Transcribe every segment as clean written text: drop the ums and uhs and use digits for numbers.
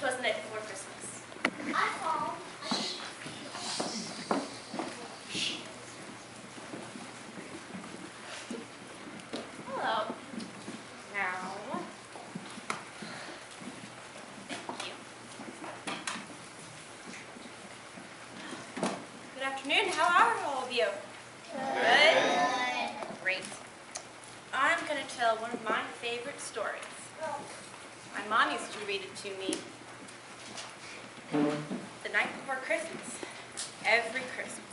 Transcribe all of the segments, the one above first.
'twas the night before Christmas. Hello. Now. Thank you. Good afternoon. How are all of you? Good? Great. I'm going to tell one of my favorite stories. My mom used to read it to me the night before Christmas, every Christmas.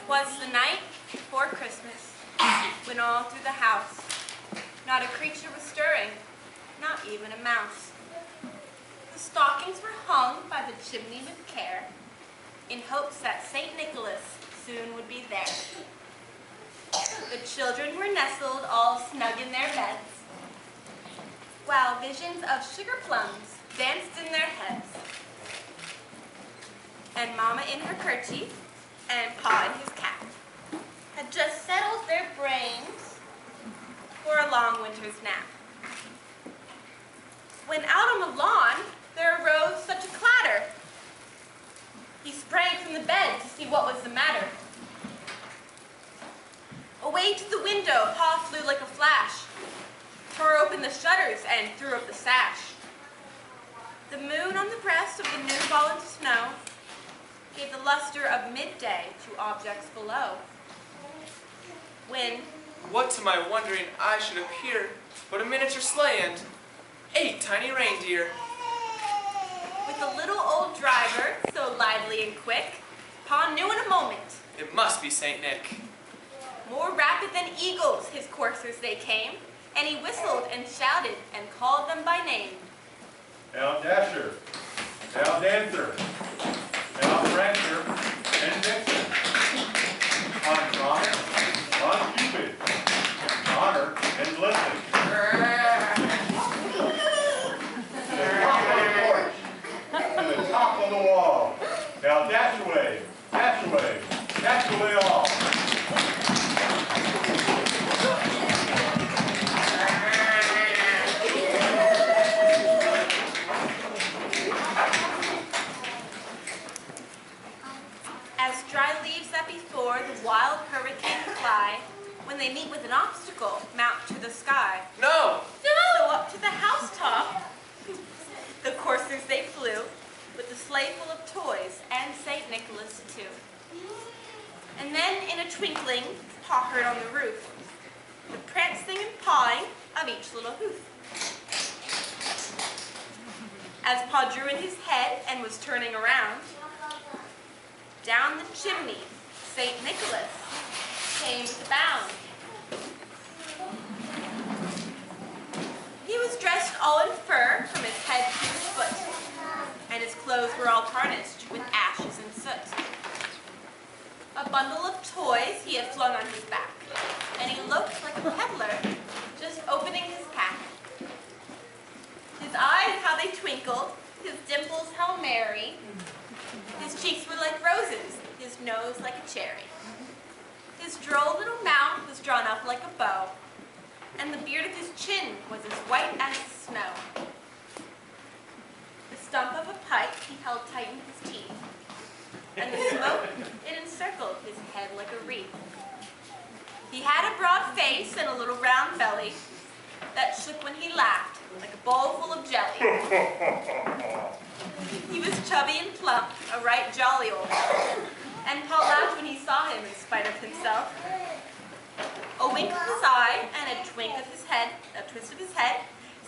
Twas the night before Christmas, when all through the house, not a creature was stirring, not even a mouse. The stockings were hung by the chimney with care, in hopes that St. Nicholas soon would be there. The children were nestled all snug in their beds, while visions of sugar plums danced in their heads. And Mama in her kerchief, and Pa in his cap, had just settled their brains for a long winter's nap. When out on the lawn, there arose such a clatter. He sprang from the bed to see what was the matter. Away to the window, Pa flew like a flash, tore open the shutters and threw up the sash. The moon on the breast of the new fallen snow gave the luster of midday to objects below. When, what to my wondering eye should appear but a miniature sleigh and 8 tiny reindeer. with a little old driver, so lively and quick, Pa knew in a moment. It must be St. Nick. More rapid than eagles his coursers they came, and he whistled and shouted and called them by name. Now Dasher, now Dancer, now Prancer, and Vixen. On Comet, on Cupid, Honor, and Listen. To the top of the wall. Now dash away, dash away, dash away all. As dry leaves that before the wild hurricanes fly, when they meet with an obstacle, mount to the sky. No! So up to the housetop, the coursers they flew, with the sleigh full of toys, and St. Nicholas too. And then in a twinkling, Pa heard on the roof the prancing and pawing of each little hoof. As Pa drew in his head and was turning around, down the chimney, St. Nicholas came with a bound. He was dressed all in fur from his head to his foot, and his clothes were all tarnished with ashes and soot. A bundle of toys he had flung on his back, and he looked like a peddler just opening his pack. His eyes, how they twinkled, his dimples how merry. His cheeks were like roses, his nose like a cherry. His droll little mouth was drawn up like a bow, and the beard of his chin was as white as snow. The stump of a pipe he held tight in his teeth, and the smoke, it encircled his head like a wreath. He had a broad face and a little round belly that shook when he laughed like a bowl full of jelly. He was chubby and plump, a right jolly old fellow, and Pa laughed when he saw him in spite of himself. A wink of his eye and a twink of his head, a twist of his head,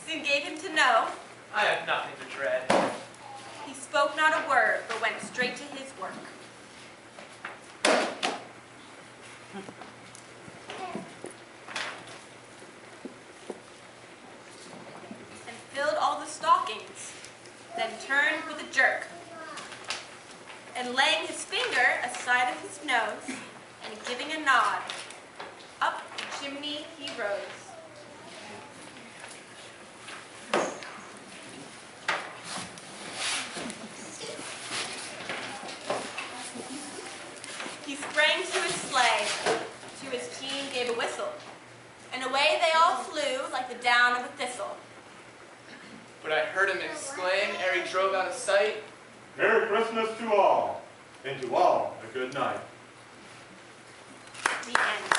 soon gave him to know I have nothing to dread. he spoke not a word, but went straight to his work. And filled all the stockings, then turned with a jerk, and laying his finger aside of his nose, and giving a nod, up the chimney he rose. He sprang to his sleigh, to his team gave a whistle, and away the down of the thistle. But I heard him exclaim ere he drove out of sight, Merry Christmas to all, and to all a good night. The end.